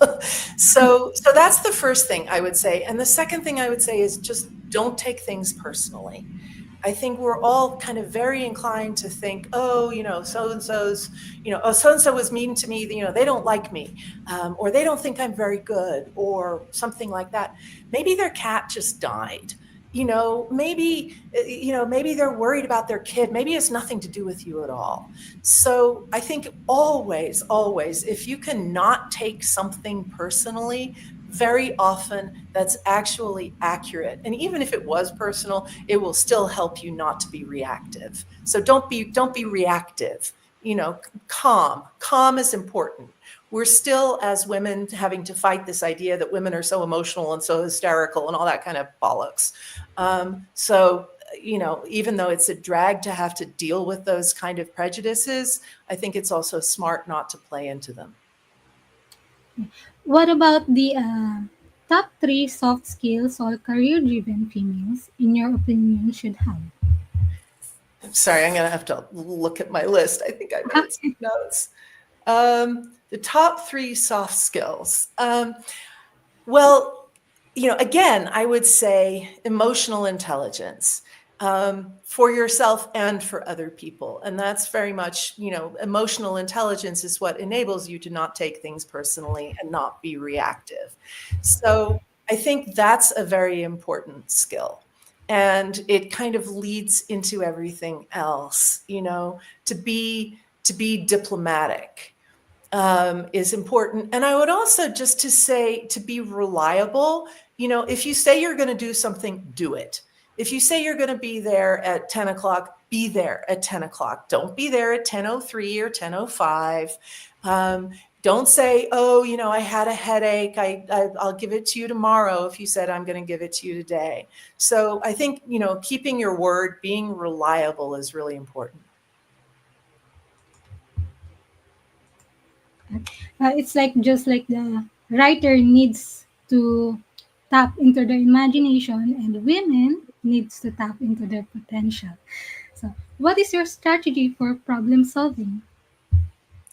So that's the first thing I would say. And the second thing I would say is just don't take things personally. I think we're all kind of very inclined to think, oh, so-and-so's, so-and-so was mean to me, they don't like me, or they don't think I'm very good, or something like that. Maybe their cat just died. Maybe they're worried about their kid. Maybe it's nothing to do with you at all. So I think always, if you cannot take something personally, very often that's actually accurate. And even if it was personal, it will still help you not to be reactive. So don't be reactive. calm. Calm is important. We're still, as women, having to fight this idea that women are so emotional and so hysterical and all that kind of bollocks. So, even though it's a drag to have to deal with those kind of prejudices, I think it's also smart not to play into them. What about the top 3 soft skills all career-driven females, in your opinion, should have? Sorry, I'm going to have to look at my list. I think I made some notes. The top 3 soft skills. Well, again, I would say emotional intelligence for yourself and for other people. And that's very much, emotional intelligence is what enables you to not take things personally and not be reactive. So I think that's a very important skill. And it kind of leads into everything else, to be diplomatic is important. And I would also just to say, to be reliable, if you say you're going to do something, do it. If you say you're going to be there at 10 o'clock, be there at 10 o'clock. Don't be there at 10:03 or 10:05. Don't say, oh, I had a headache. I'll give it to you tomorrow if you said I'm going to give it to you today. So I think, keeping your word, being reliable is really important. It's like just like the writer needs to tap into their imagination and women needs to tap into their potential. So, what is your strategy for problem solving?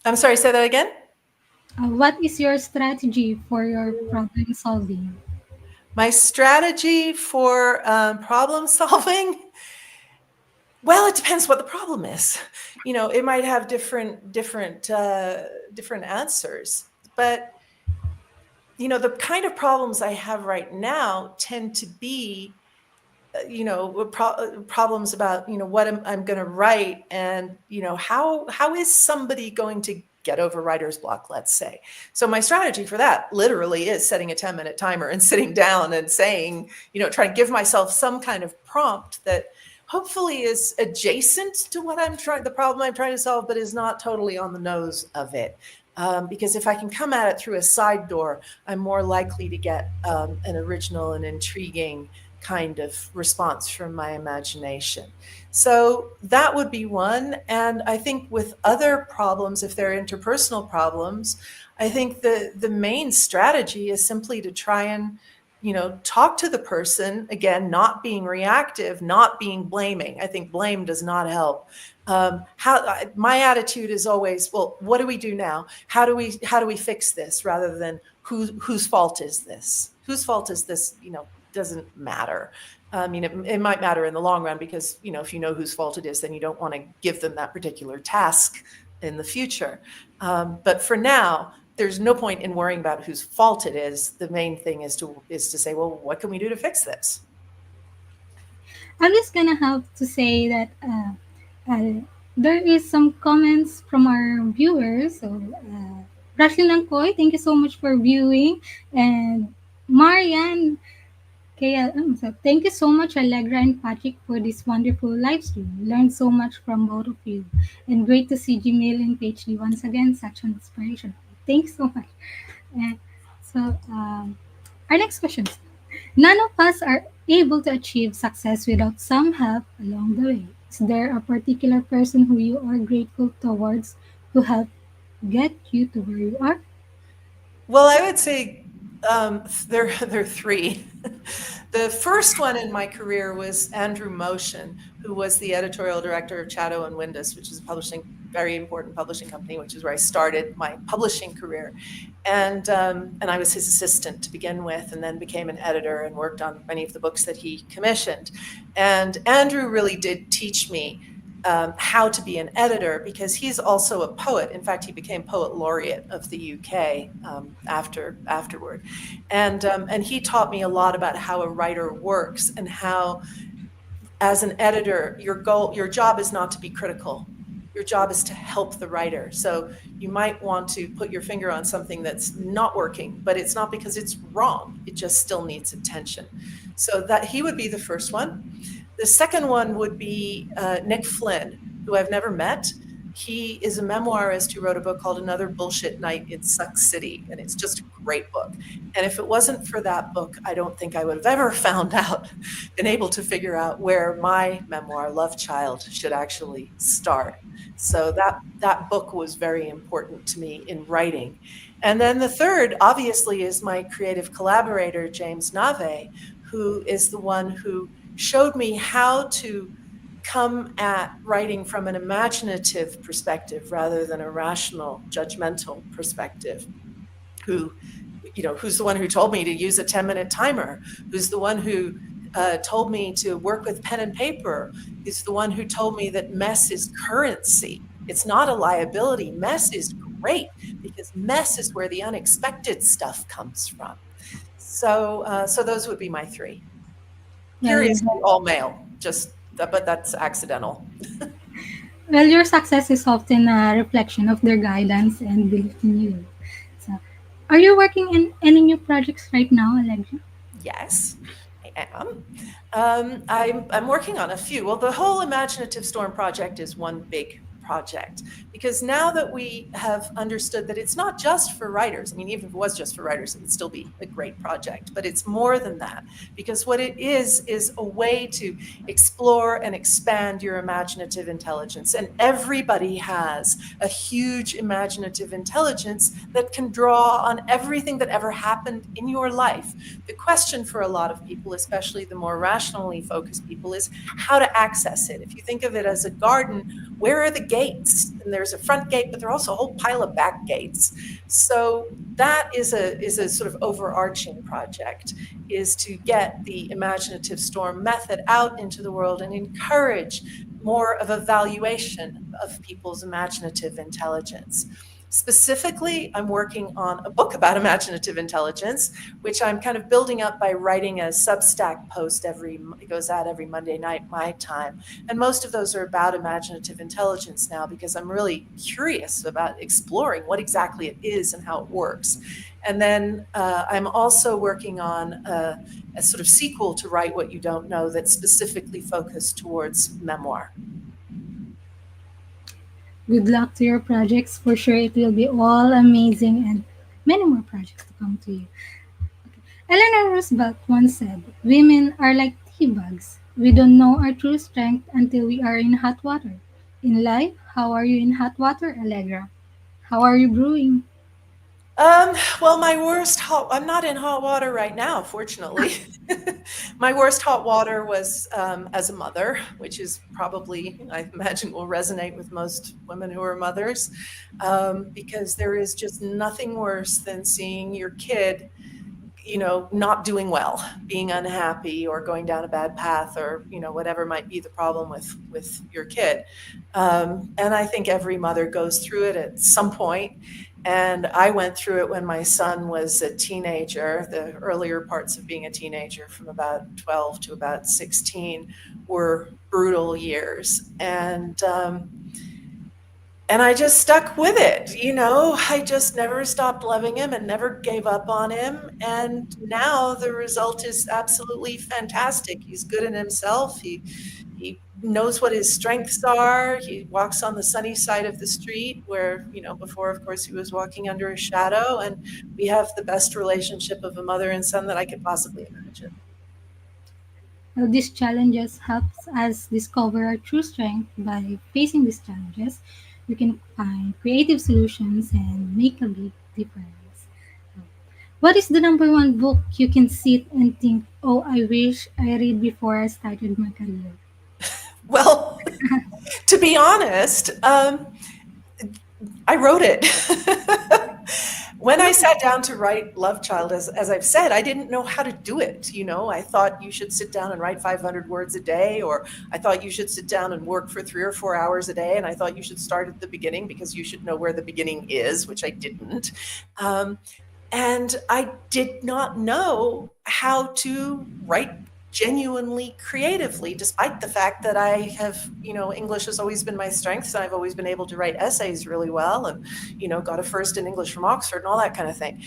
I'm sorry, say that again? What is your strategy for your problem solving? My strategy for problem solving? Well, it depends what the problem is. It might have different answers. But the kind of problems I have right now tend to be, problems about what I'm going to write, and how is somebody going to get over writer's block, let's say. So my strategy for that literally is setting a 10-minute timer and sitting down and saying, trying to give myself some kind of prompt that hopefully is adjacent to the problem I'm trying to solve, but is not totally on the nose of it. Because if I can come at it through a side door, I'm more likely to get an original and intriguing kind of response from my imagination. So that would be one. And I think with other problems, if they're interpersonal problems, I think the main strategy is simply to try and talk to the person, again, not being reactive, not being blaming. I think blame does not help. My attitude is always, well, what do we do now? How do we fix this, rather than whose fault is this? Whose fault is this? Doesn't matter. I mean, it might matter in the long run, because if you know whose fault it is, then you don't want to give them that particular task in the future. But for now, there's no point in worrying about whose fault it is. The main thing is to say, well, what can we do to fix this? I'm just gonna have to say that there is some comments from our viewers. So, Rashlyn Angkoy, thank you so much for viewing, and Marianne. Kaya, so thank you so much, Allegra and Patrick, for this wonderful live stream. Learned so much from both of you. And great to see Gmail and PhD once again. Such an inspiration. Thanks so much. And so, our next question. None of us are able to achieve success without some help along the way. Is there a particular person who you are grateful towards who helped get you to where you are? Well, I would say there are 3. The first one in my career was Andrew Motion, who was the editorial director of Chatto and Windus, which is a very important publishing company, which is where I started my publishing career. And I was his assistant to begin with, and then became an editor and worked on many of the books that he commissioned. And Andrew really did teach me how to be an editor, because he's also a poet. In fact, he became poet laureate of the UK afterward, and he taught me a lot about how a writer works, and how, as an editor, your job is not to be critical. Your job is to help the writer. So you might want to put your finger on something that's not working, but it's not because it's wrong. It just still needs attention. So that he would be the first one. The second one would be Nick Flynn, who I've never met. He is a memoirist who wrote a book called Another Bullshit Night in Suck City, and it's just a great book. And if it wasn't for that book, I don't think I would have ever found out, been able to figure out where my memoir, Love Child, should actually start. So that book was very important to me in writing. And then the third, obviously, is my creative collaborator, James Nave, who is the one who showed me how to come at writing from an imaginative perspective rather than a rational, judgmental perspective. Who's the one who told me to use a 10-minute timer? Who's the one who told me to work with pen and paper? Is the one who told me that mess is currency. It's not a liability. Mess is great because mess is where the unexpected stuff comes from. So those would be my three. Curiously, all male, but that's accidental. Well, your success is often a reflection of their guidance and belief in you. So, are you working in any new projects right now, Allegra? Yes, I am. I'm working on a few. Well, the whole Imaginative Storm project is one big project, because now that we have understood that it's not just for writers, I mean, even if it was just for writers, it would still be a great project, but it's more than that, because what it is a way to explore and expand your imaginative intelligence. And everybody has a huge imaginative intelligence that can draw on everything that ever happened in your life. The question for a lot of people, especially the more rationally focused people, is how to access it. If you think of it as a garden, where are the gates? And there's a front gate, but there are also a whole pile of back gates. So that is a sort of overarching project, is to get the Imaginative Storm method out into the world and encourage more of a valuation of people's imaginative intelligence. Specifically, I'm working on a book about imaginative intelligence, which I'm kind of building up by writing a Substack post it goes out every Monday night, my time. And most of those are about imaginative intelligence now, because I'm really curious about exploring what exactly it is and how it works. And then I'm also working on a sort of sequel to Write What You Don't Know that's specifically focused towards memoir. Good luck to your projects. For sure, it will be all amazing and many more projects to come to you. Eleanor Roosevelt once said, "Women are like tea bags. We don't know our true strength until we are in hot water." In life, how are you in hot water, Allegra? How are you brewing? Well, I'm not in hot water right now, fortunately. My worst hot water was as a mother, which is probably, I imagine, will resonate with most women who are mothers, because there is just nothing worse than seeing your kid, not doing well, being unhappy or going down a bad path, or, whatever might be the problem with your kid. And I think every mother goes through it at some point. And I went through it when my son was a teenager. The earlier parts of being a teenager, from about 12 to about 16, were brutal years. And I just stuck with it. I just never stopped loving him and never gave up on him. And now the result is absolutely fantastic. He's good in himself. He knows what his strengths are. He walks on the sunny side of the street, where, before, of course, he was walking under a shadow. And we have the best relationship of a mother and son that I could possibly imagine. Well, these challenges helps us discover our true strength. By facing these challenges, we can find creative solutions and make a big difference. What is the number one book you can sit and think, "Oh, I wish I read before I started my career"? Well, to be honest, I wrote it. When I sat down to write Love Child, as I've said, I didn't know how to do it. I thought you should sit down and write 500 words a day, or I thought you should sit down and work for 3 or 4 hours a day, and I thought you should start at the beginning because you should know where the beginning is, which I didn't. And I did not know how to write genuinely creatively, despite the fact that I have, English has always been my strength. So I've always been able to write essays really well, and, got a first in English from Oxford and all that kind of thing.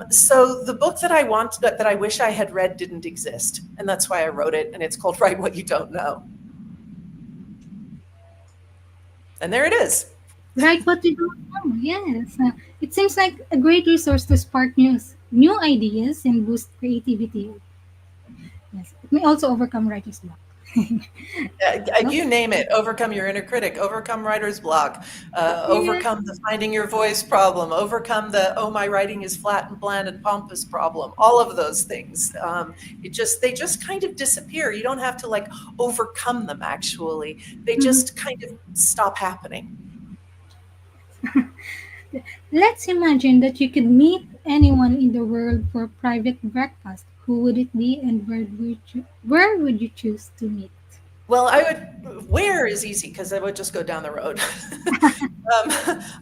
So the book that I wish I had read didn't exist. And that's why I wrote it. And it's called Write What You Don't Know. And there it is. Write what you don't know. Yes. It seems like a great resource to spark new ideas and boost creativity. Yes. It may also overcome writer's block. So, You name it. Overcome your inner critic, overcome writer's block, yeah. overcome the finding your voice problem, overcome the, oh, my writing is flat and bland and pompous problem. All of those things. They just kind of disappear. You don't have to like overcome them, actually. They Mhm. just kind of stop happening. Let's imagine that you could meet anyone in the world for a private breakfast. Who would it be and where would you choose to meet? Well, where is easy because I would just go down the road.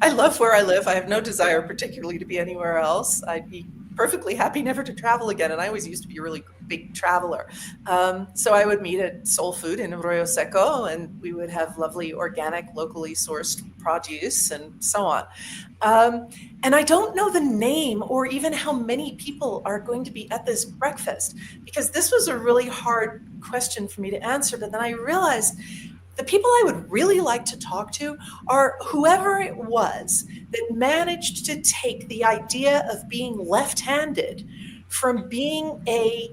I love where I live. I have no desire particularly to be anywhere else. I'd be perfectly happy never to travel again. And I always used to be a really big traveler. So I would meet at Soul Food in Arroyo Seco, and we would have lovely, organic, locally sourced produce and so on. And I don't know the name or even how many people are going to be at this breakfast, because this was a really hard question for me to answer. But then I realized the people I would really like to talk to are whoever it was that managed to take the idea of being left-handed from being a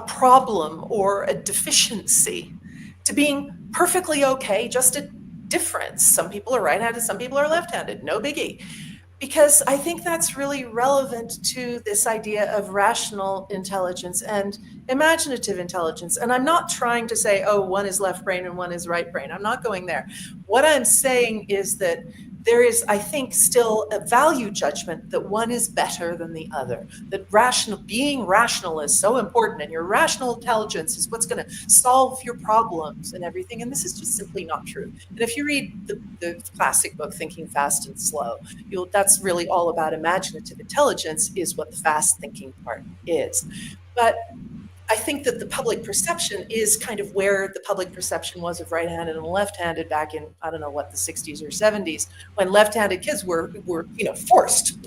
problem or a deficiency to being perfectly okay, just a difference. Some people are right-handed, some people are left-handed, no biggie. Because I think that's really relevant to this idea of rational intelligence and imaginative intelligence. And I'm not trying to say, oh, one is left brain and one is right brain. I'm not going there. What I'm saying is that there is, I think, still a value judgment that one is better than the other. That being rational is so important, and your rational intelligence is what's going to solve your problems and everything. And this is just simply not true. And if you read the classic book, Thinking Fast and Slow, that's really all about imaginative intelligence, is what the fast thinking part is. But I think that the public perception is kind of where the public perception was of right-handed and left-handed back in, I don't know what, the 60s or 70s, when left-handed kids were forced,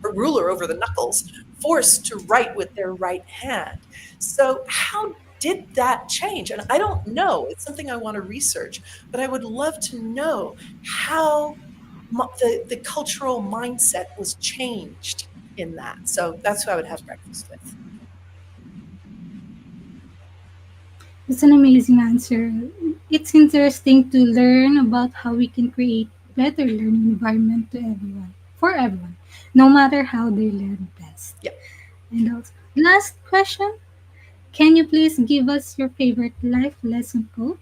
ruler over the knuckles, forced to write with their right hand. So how did that change? And I don't know. It's something I want to research, but I would love to know how the cultural mindset was changed in that. So that's who I would have breakfast with. It's an amazing answer. It's interesting to learn about how we can create better learning environment to everyone, for everyone, no matter how they learn best. Yeah. And also, last question. Can you please give us your favorite life lesson quote?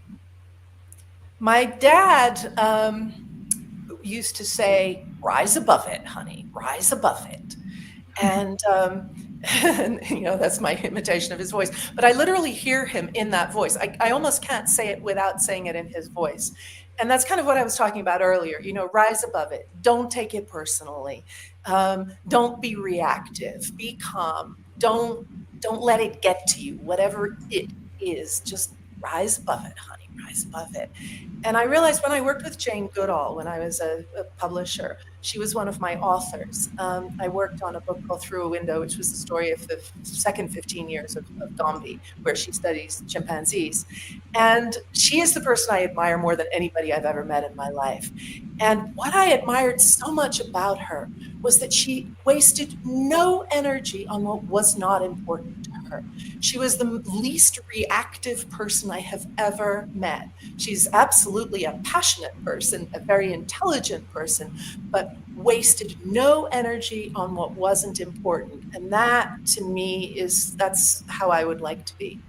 My dad used to say, rise above it, honey, rise above it. And, and, that's my imitation of his voice. But I literally hear him in that voice. I almost can't say it without saying it in his voice. And that's kind of what I was talking about earlier. Rise above it. Don't take it personally. Don't be reactive. Be calm. Don't let it get to you. Whatever it is, just rise above it, honey. Rise above it. And I realized when I worked with Jane Goodall, when I was a publisher, she was one of my authors. I worked on a book called Through a Window, which was the story of the second 15 years of Dombey, where she studies chimpanzees. And she is the person I admire more than anybody I've ever met in my life. And what I admired so much about her was that she wasted no energy on what was not important to her. She was the least reactive person I have ever met. She's absolutely a passionate person, a very intelligent person, but wasted no energy on what wasn't important. And that, to me, that's how I would like to be.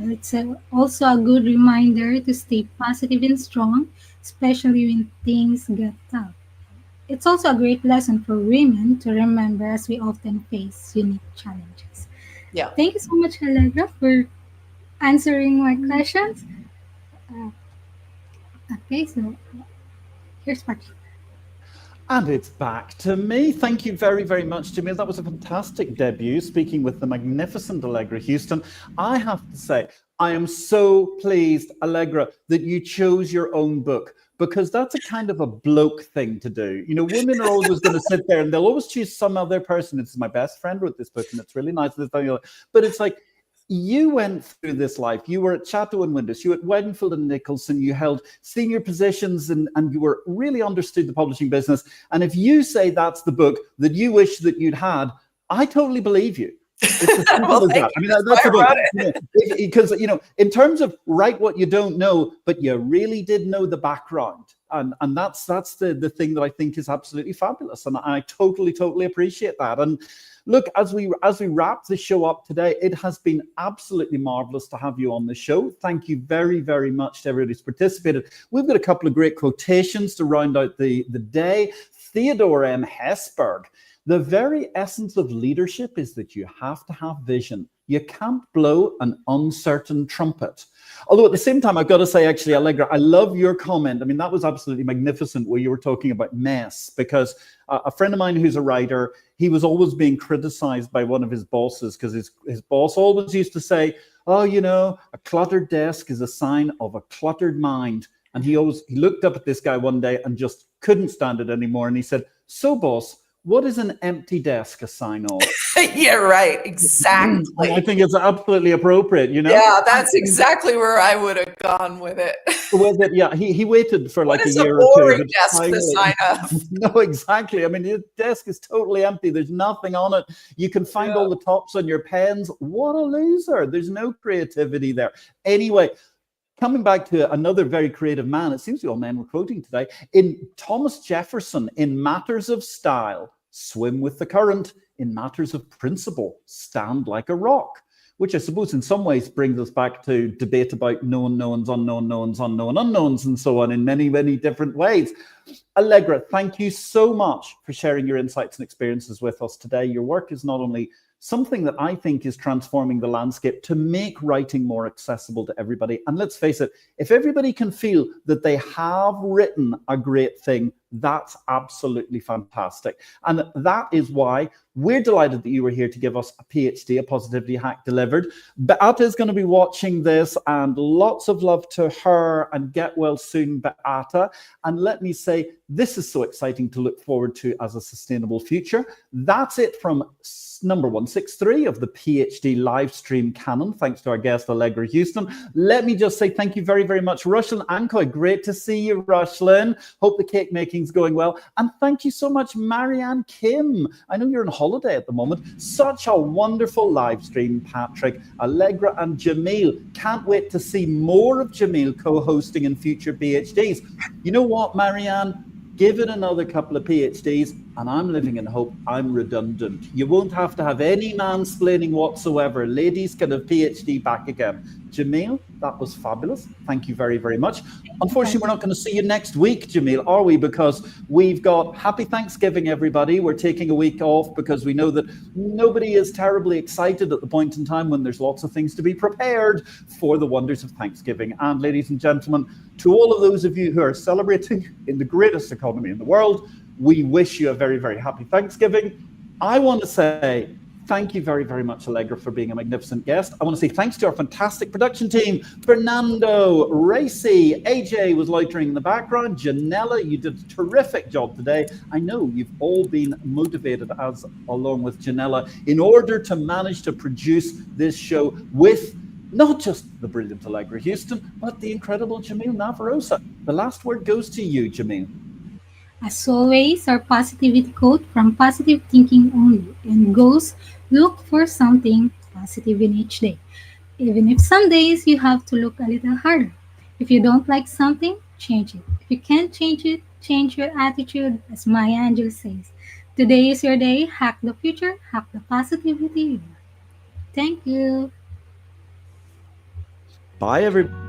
It's also a good reminder to stay positive and strong, especially when things get tough. It's also a great lesson for women to remember as we often face unique challenges. Yeah. Thank you so much, Allegra, for answering my questions. Uh, okay, so here's part. And it's back to me. Thank you very, very much, Jamil. That was a fantastic debut, speaking with the magnificent Allegra Houston. I have to say, I am so pleased, Allegra, that you chose your own book, because that's a kind of a bloke thing to do. Women are always going to sit there and they'll always choose some other person. It's my best friend wrote this book and it's really nice. But it's like, you went through this life. You were at Chatto and Windus, you were at Weddenfield and Nicholson, you held senior positions, and you were really understood the publishing business. And if you say that's the book that you wish that you'd had, I totally believe you. It's as simple Well, as that. I mean, that's the thing. Because, in terms of write what you don't know, but you really did know the background. And that's the thing that I think is absolutely fabulous. And I totally appreciate that. And look, as we wrap the show up today, it has been absolutely marvelous to have you on the show. Thank you very, very much to everybody who's participated. We've got a couple of great quotations to round out the day. Theodore M. Hesberg: the very essence of leadership is that you have to have vision. You can't blow an uncertain trumpet. Although at the same time, I've got to say, actually, Allegra, I love your comment. I mean, that was absolutely magnificent where you were talking about mess, because a friend of mine who's a writer, he was always being criticized by one of his bosses because his boss always used to say, oh, a cluttered desk is a sign of a cluttered mind. And he looked up at this guy one day and just couldn't stand it anymore. And he said, so boss, what is an empty desk a sign of? Yeah, right. Exactly. I think it's absolutely appropriate, Yeah, that's exactly where I would have gone with it. Yeah, he waited for like a year or two. What is a boring desk to sign up? No, exactly. I mean, your desk is totally empty. There's nothing on it. You can find all the tops on your pens. What a loser. There's no creativity there. Anyway, coming back to another very creative man, it seems to be all men we're quoting today, in Thomas Jefferson, in matters of style, swim with the current. In matters of principle, stand like a rock. Which I suppose in some ways brings us back to debate about known knowns, unknown knowns, unknown unknowns, and so on in many, many different ways. Allegra, thank you so much for sharing your insights and experiences with us today. Your work is not only something that I think is transforming the landscape to make writing more accessible to everybody. And let's face it, if everybody can feel that they have written a great thing, that's absolutely fantastic. And that is why we're delighted that you were here to give us a PhD, a positivity hack delivered. Beata is going to be watching this, and lots of love to her, and get well soon, Beata. And let me say, this is so exciting to look forward to as a sustainable future. That's it from number 163 of the PhD live stream canon. Thanks to our guest, Allegra Houston. Let me just say thank you very, very much, Rushlin Ancoy. Great to see you, Rushlin. Hope the cake making's going well. And thank you so much, Marianne Kim. I know you're on holiday at the moment. Such a wonderful live stream, Patrick, Allegra, and Jamil. Can't wait to see more of Jamil co-hosting in future PhDs. You know what, Marianne? Give it another couple of PhDs, and I'm living in hope I'm redundant. You won't have to have any mansplaining whatsoever. Ladies can have PhD back again. Jamil, that was fabulous. Thank you very, very much. Unfortunately, we're not going to see you next week, Jamil, are we? Because we've got Happy Thanksgiving, everybody. We're taking a week off because we know that nobody is terribly excited at the point in time when there's lots of things to be prepared for the wonders of Thanksgiving. And ladies and gentlemen, to all of those of you who are celebrating in the greatest economy in the world, we wish you a very, very happy Thanksgiving. I want to say thank you very, very much, Allegra, for being a magnificent guest. I want to say thanks to our fantastic production team, Fernando, Racy, AJ was loitering in the background, Janella, you did a terrific job today. I know you've all been motivated, as along with Janella, in order to manage to produce this show with not just the brilliant Allegra Houston, but the incredible Jamil Navarroza. The last word goes to you, Jamil. As always, our positivity quote from Positive Thinking Only, and goes, look for something positive in each day. Even if some days you have to look a little harder. If you don't like something, change it. If you can't change it, change your attitude, as Maya Angelou says. Today is your day. Hack the future. Hack the positivity. Thank you. Bye, everybody.